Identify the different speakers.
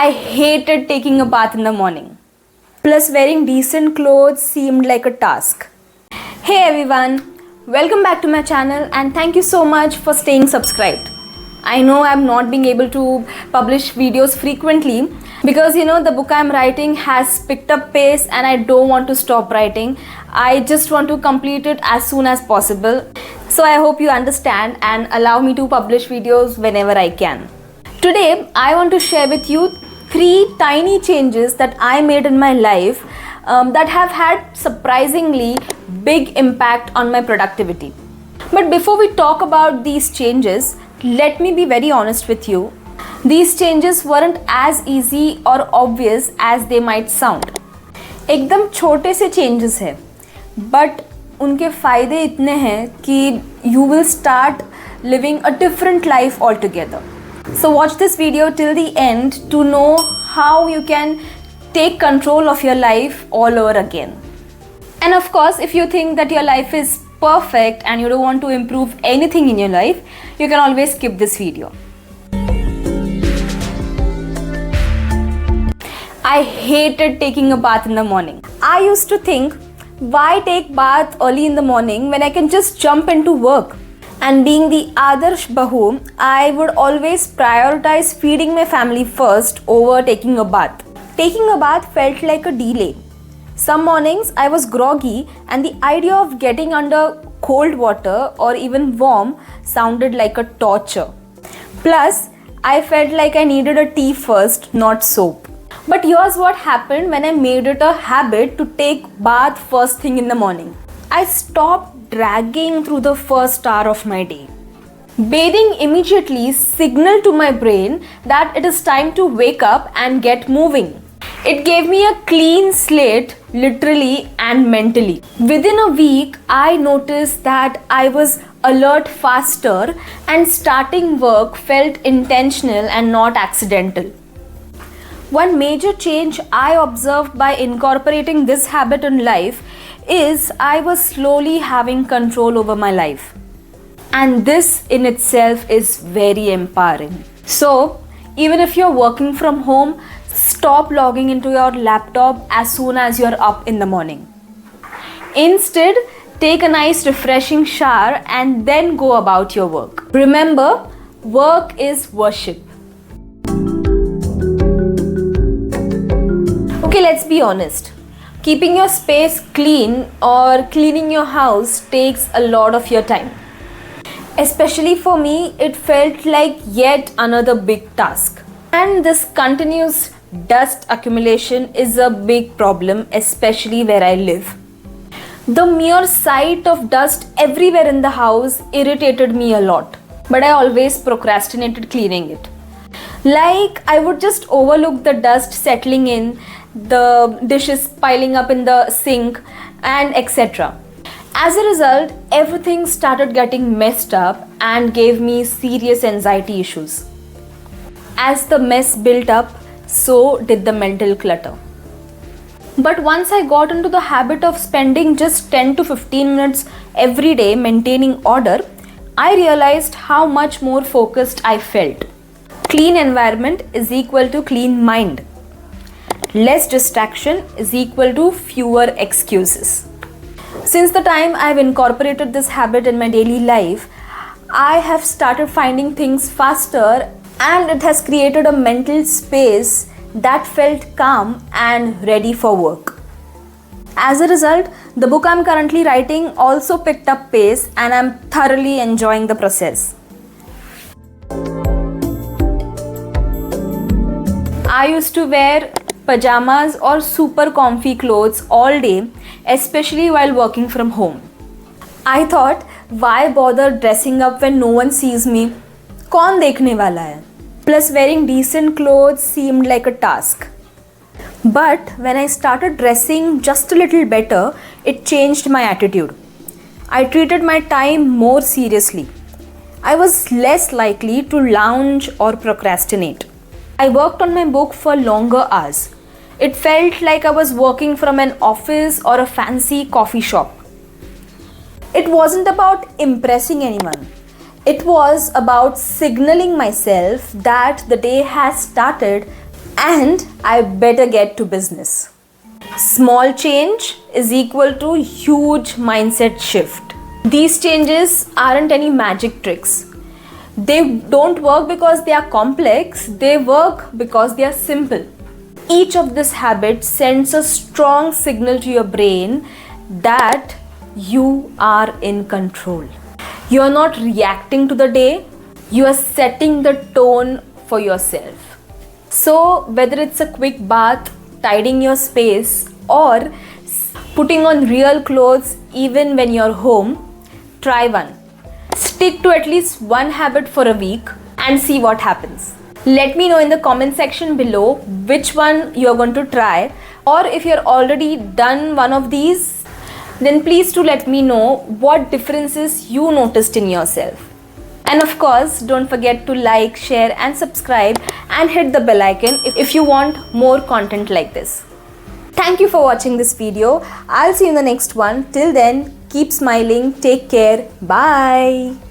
Speaker 1: I hated taking a bath in the morning. Plus, wearing decent clothes seemed like a task. Hey everyone, welcome back to my channel and thank you so much for staying subscribed. I know I'm not being able to publish videos frequently because the book I'm writing has picked up pace and I don't want to stop writing. I just want to complete it as soon as possible. So I hope you understand and allow me to publish videos whenever I can. Today, I want to share with you 3 tiny changes that I made in my life that have had surprisingly big impact on my productivity. But before we talk about these changes, let me be very honest with you. These changes weren't as easy or obvious as they might sound. एकदम छोटे से changes हैं, but उनके फ़ायदे इतने हैं कि you will start living a different life altogether. So watch this video till the end to know how you can take control of your life all over again. And of course, if you think that your life is perfect and you don't want to improve anything in your life, you can always skip this video. I hated taking a bath in the morning. I used to think, why take bath early in the morning when I can just jump into work? And being the Adarsh Bahu, I would always prioritize feeding my family first over taking a bath. Taking a bath felt like a delay. Some mornings I was groggy and the idea of getting under cold water or even warm sounded like a torture. Plus, I felt like I needed a tea first, not soap. But here's what happened when I made it a habit to take bath first thing in the morning. I stopped dragging through the first hour of my day. Bathing immediately signaled to my brain that it is time to wake up and get moving. It gave me a clean slate, literally and mentally. Within a week, I noticed that I was alert faster and starting work felt intentional and not accidental. One major change I observed by incorporating this habit in life is I was slowly having control over my life. And this in itself is very empowering. So, even if you're working from home, stop logging into your laptop as soon as you're up in the morning. Instead, take a nice refreshing shower and then go about your work. Remember, work is worship. Okay, let's be honest. Keeping your space clean or cleaning your house takes a lot of your time. Especially for me, it felt like yet another big task. And this continuous dust accumulation is a big problem, especially where I live. The mere sight of dust everywhere in the house irritated me a lot, but I always procrastinated cleaning it. Like I would just overlook the dust settling in, the dishes piling up in the sink, and etc. As a result, everything started getting messed up and gave me serious anxiety issues. As the mess built up, so did the mental clutter. But once I got into the habit of spending just 10 to 15 minutes every day maintaining order, I realized how much more focused I felt. Clean environment is equal to clean mind. Less distraction is equal to fewer excuses. Since the time I've incorporated this habit in my daily life, I have started finding things faster and it has created a mental space that felt calm and ready for work. As a result, the book I'm currently writing also picked up pace and I'm thoroughly enjoying the process. I used to wear pajamas or super comfy clothes all day, especially while working from home. I thought, why bother dressing up when no one sees me? कौन देखने वाला है? Plus, wearing decent clothes seemed like a task. But when I started dressing just a little better, it changed my attitude. I treated my time more seriously. I was less likely to lounge or procrastinate. I worked on my book for longer hours. It felt like I was working from an office or a fancy coffee shop. It wasn't about impressing anyone. It was about signaling myself that the day has started and I better get to business. Small change is equal to huge mindset shift. These changes aren't any magic tricks. They don't work because they are complex, they work because they are simple. Each of these habits sends a strong signal to your brain that you are in control. You are not reacting to the day, you are setting the tone for yourself. So, whether it's a quick bath, tidying your space, or putting on real clothes even when you're home, try one. Stick to at least one habit for a week and see what happens. Let me know in the comment section below which one you're going to try, or if you're already done one of these, then please do let me know what differences you noticed in yourself. And of course, don't forget to like, share and subscribe and hit the bell icon if you want more content like this. Thank you for watching this video. I'll see you in the next one. Till then, keep smiling, take care, bye.